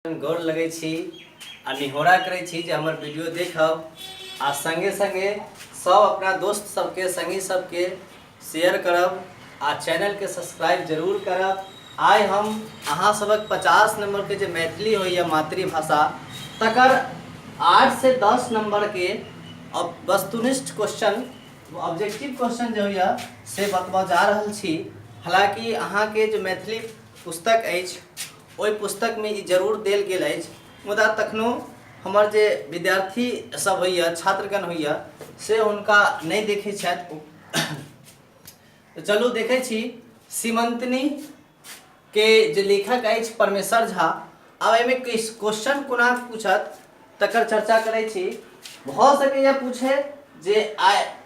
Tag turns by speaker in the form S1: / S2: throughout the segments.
S1: गौर लगै छी आ निहोरा करै छी जे हमर वीडियो देखब आ संगे संगे सब अपना दोस्त सबके संगी सबके शेयर करब आ चैनल के सब्सक्राइब जरूर करब। आइ हम अहाँ सबक 50 नंबर के जे मैथिली होइए मातृभाषा तकर 8 से 10 नंबर के वस्तुनिष्ठ क्वेश्चन ऑब्जेक्टिव क्वेश्चन जो होइए से बतबऽ जा रहल छी। हालांकि अहाँ के जो मैथिली पुस्तक अछि ओहि पुस्तक में ई जरूर देल गेल अछि, मुदा तखनो हमर जे विद्यार्थी सब होइए छात्रगण होइए से हुनका नहीं देखै छथि। तो चलू देखै छी सीमंतनी के जे लेखक अछि परमेश्वर झा। आब एहिमे क्वेश्चन कोना पूछत तकर चर्चा करै छी। भऽ सकैए पूछे जे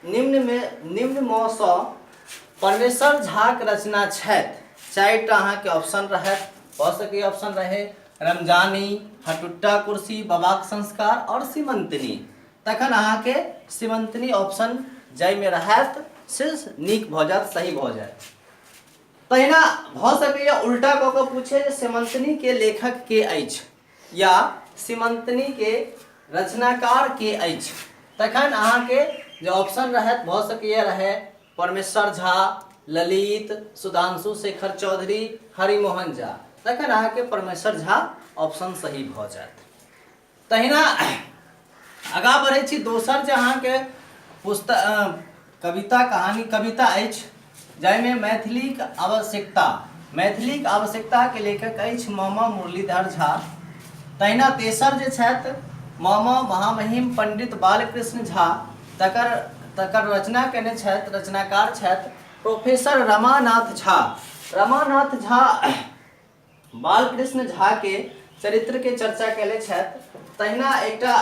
S1: निम्न में सँ परमेश्वर झाक रचना छथि। 4टा अहाँके ऑप्शन रहत। भऽ सकैए ऑप्शन रहे रमजानी, हटुट्टा कुर्सी, बबाक संस्कार और सीमंतनी। तखन अहाँके सीमंतनी ऑप्शन जाहिमे रहत से नीक भऽ जायत, सही भऽ जायत। तहिना भऽ सकैए उल्टा कऽ कऽ पूछे जे सीमंतनी के लेखक के अछि या सीमंतनी के रचनाकार के अछि। तखन अहाँके जे ऑप्शन रहत भऽ सकैए रहे परमेश्वर झा, ललित, सुधांशु शेखर चौधरी, हरिमोहन झा। तखन अहाँके परमेश्वर झा ऑप्शन सही भऽ जायत। तहिना आगाँ बढ़ै छी। दोसर जे अहाँके पुस्तक कविता कहानी कविता अछि जाहिमे मैथिलीक आवश्यकता के लेखक अछि मामा मुरलीधर झा। तहिना तेसर जे छथि मामा महामहिम पंडित बालकृष्ण झा। तकर रचना केने छथि, रचनाकार छथि प्रोफेसर रमानाथ झा। रमानाथ झा बालकृष्ण झा के चरित्र के चर्चा केले छथि। तहिना एकटा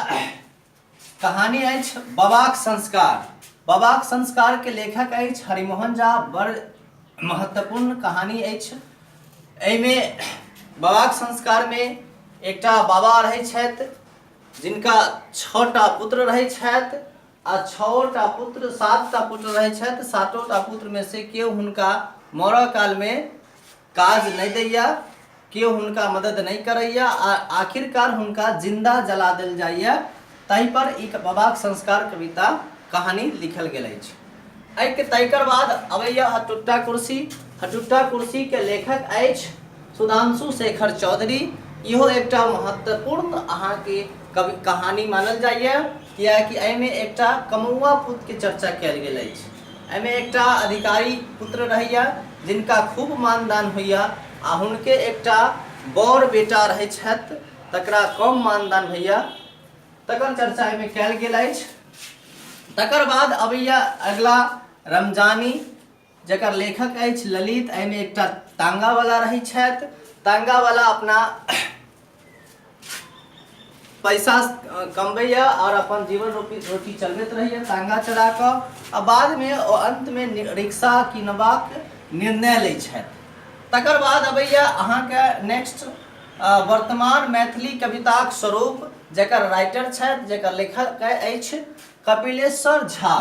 S1: कहानी अछि बबाक संस्कार। बबाक संस्कार के लेखक अछि हरिमोहन झा। बड़ महत्वपूर्ण कहानी अछि। एहिमे बबाक संस्कार में एकटा बाबा रहै छथि जिनका 6टा पुत्र रहै छथि आ 6टा पुत्र 7टा पुत्र रहै छथि। 7टा पुत्र में से केओ हुनका मरऽ काल में काज नहीं दैया, केओ हुनका मदद नहीं करैया आ आखिरकार हुनका जिंदा जला देल जाइया। ताहि पर ई बबाक संस्कार कविता कहानी लिखल गेल अछि। तकर बाद अबैया हटुट्टा कुर्सी। हटुट्टा कुर्सी के लेखक अछि सुधांशु शेखर चौधरी। इहो एकटा महत्वपूर्ण अहाँके कहानी मानल जाइए, कियाकि एहिमे एकटा कमौआ पुत्र के चर्चा कयल गेल अछि। एहिमे एकटा अधिकारी पुत्र रहैया जिनका खूब मानदान होइया आ हुनके एकटा बड़ बेटा रहै छथि तकरा कम मानदान होइया। तकर चर्चा एहिमे कयल गेल अछि। तकर बाद अबैया अगला रमजानी जकर लेखक अछि ललित। एहिमे एकटा तांगा वाला रहै छथि। तांगा वाला अपना पैसा कमबैया और अपन जीवन रोटी चलबैत रहैया तांगा चला कऽ। आ बाद में अंत में रिक्शा किनबाक निर्णय लै छथि। तकर बाद अबैया अहाँके नेक्स्ट वर्तमान मैथिली कविताक स्वरूप जकर राइटर छथि, जकर लेखक अछि कपिलेश्वर झा।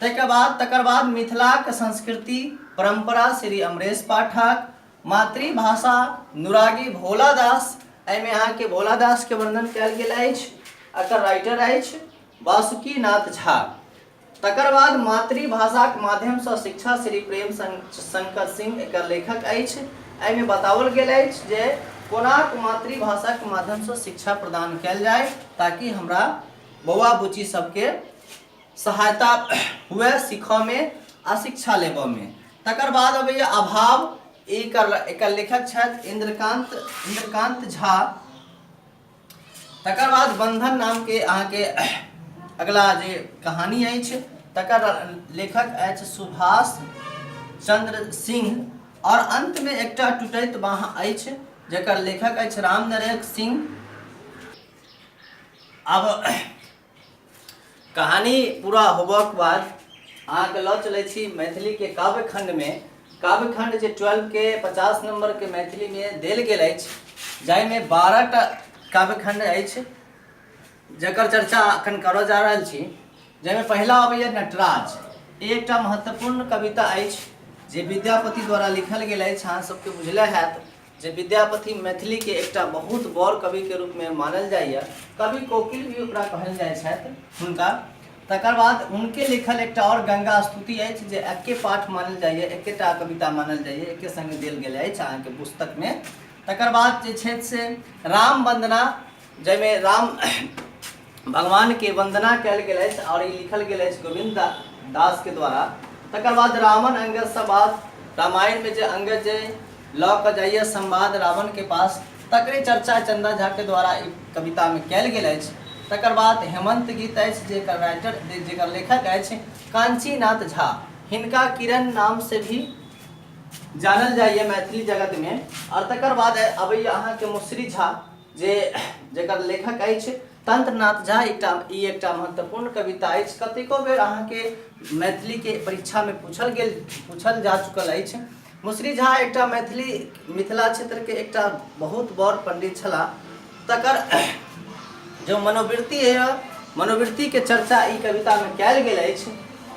S1: तकर बाद मिथिलाक संस्कृति परंपरा श्री अमरेश पाठक। मातृभाषा नुरागी भोला दास। एहिमे अहाँके भोला दास के वर्णन कयल गेल अछि। एकर राइटर अछि वासुकी नाथ झा। तकर बाद मातृभाषा के माध्यम से शिक्षा श्री प्रेम शंकर सिंह एकर लेखक अछि। एहिमे बताओल गेल अछि जे कोना मातृभाषा के माध्यम से शिक्षा प्रदान कयल जाय ताकि हमरा बौआ बुच्ची सबके सहायता हुए सीखऽ में आ शिक्षा लेबऽ में। तकर बाद अबैया अभाव। एकर लेखक छथि इंद्रकांत झा। तकर बाद बंधन नाम के अहाँके अगला जे कहानी अछि तकर लेखक अछि सुभाष चंद्र सिंह। और अंत में एकटा टूटैत बाँह अछि जकर लेखक अछि राम नरेश सिंह। अब कहानी पूरा होबक बाद अहाँके लऽ चलै छी मैथिली के काव्य खंड में। काव्य खंड जे 12 के 50 नंबर के मैथिली में देल गेल अछि जाहिमे 12टा काव्य खंड अछि जकर चर्चा अखन करऽ जा रहल छी। जाहिमे पहिला अबैया नटराज। एकटा महत्वपूर्ण कविता अछि जे विद्यापति द्वारा लिखल गेल अछि। अहाँ सबके बुझले हैत जे विद्यापति मैथिली के एकटा बहुत बड़ कवि के रूप में मानल जाइए, कवि कोकिल भी ओकरा कहल जाइ छथि हुनका। तकर बाद हुनके लिखल एकटा और गंगा स्तुति अछि जे एके पाठ मानल जाइए, एकेटा कविता मानल जाइए, एके संगे देल गेल अछि अहाँके पुस्तक में। तकर बाद जे छै से राम वंदना, जाहिमे राम भगवान के वंदना कयल गेल अछि और ई लिखल गेल अछि गोविंद दास के द्वारा। तकर बाद रावण अंगद संवाद, रामायण में जे अंगद जे लऽ कऽ जाइए संवाद रावण के पास, तकरे चर्चा चंदा झा के द्वारा ई कविता में कयल गेल अछि। तकर बाद हेमंत गीत अछि जेकर राइटर जेकर लेखक अछि कांचीनाथ झा, हिनका किरण नाम से भी जानल जाइए मैथिली जगत में। और तकर बाद अबैया अहाँके मुसरी झा जेकर लेखक अछि तंत्रनाथ झा। एकटा महत्वपूर्ण कविता अछि, कतेको बेर अहाँके मैथिली के परीक्षा में पूछल जा चुकल अछि। मुसरी झा एकटा मिथिला क्षेत्र के एकटा बहुत बड़ पंडित छलाह। तकर जो मनोवृत्ति के चर्चा ई कविता में कयल गेल अछि।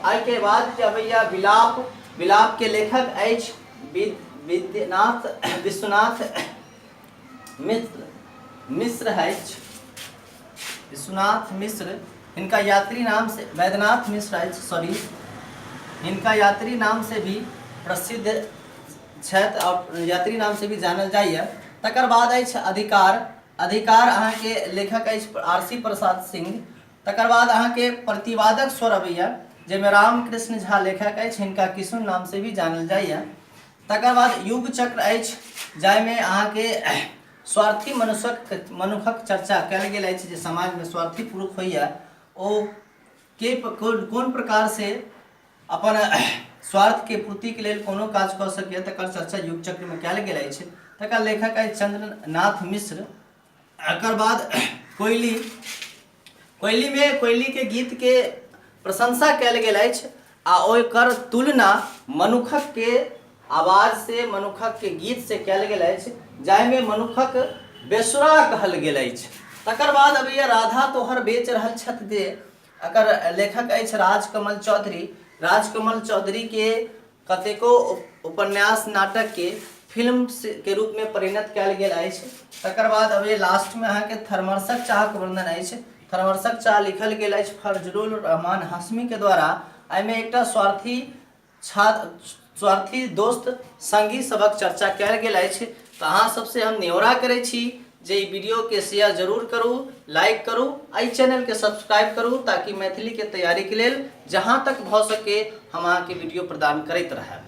S1: एहि के बाद अबैया विलाप के लेखक अछि विश्वनाथ मिश्र अछि, विश्वनाथ मिश्र। इनका यात्री नाम से वैद्यनाथ मिश्र अछि, सॉरी, इनका यात्री नाम से भी प्रसिद्ध छथि और यात्री नाम से भी जानल जाइए। तकर बाद अछि अधिकार अहाँके लेखक अछि आरसी प्रसाद सिंह। तकर बाद अहाँके प्रतिवादक स्वर अबैया जाहिमे रामकृष्ण झा लेखक अछि, हिनका किशुन नाम से भी जानल जाइए। तकर बाद युग चक्र अछि जाहिमे अहाँके स्वार्थी मनुखक चर्चा कयल गेल अछि जे समाज में स्वार्थी पुरुष होइए ओ कोन प्रकार से अपन स्वार्थ के पूर्ति के लेल कोनो काज कऽ सकै, तकर चर्चा युग चक्र में कयल गेल अछि। तकर लेखक अछि चंद्रनाथ मिश्र। एकर बाद कोयली में कोयली के गीत के प्रशंसा कयल गेल अछि आ ओकर तुलना मनुखक के आवाज से, मनुखक के गीत से कयल गेल अछि, जाहिमे मनुखक बेसुरा कहल गेल अछि। तकर बाद अबैया राधा तोहर बेच रहल छथि दे, एकर लेखक अछि राजकमल चौधरी। राजकमल चौधरी के कतेको उपन्यास नाटक के फिल्म के रूप में परिणत कयल गेल अछि। तकर बाद अबैया लास्ट में अहाँके थरमरसक चाह के वर्णन अछि। थरमरसक चाह लिखल गेल अछि फजलुर रहमान हाशमी के द्वारा। एहिमे एकटा स्वार्थी दोस्त संगी सबक चर्चा कयल गेल अछि। तऽ अहाँ सबसे हम निहोरा करै छी जे ई वीडियो के शेयर जरूर करू, लाइक करू, एहि चैनल के सब्सक्राइब करू ताकि मैथिली के तैयारी के लेल जहाँ तक भऽ सके हम अहाँके वीडियो प्रदान करैत रहब।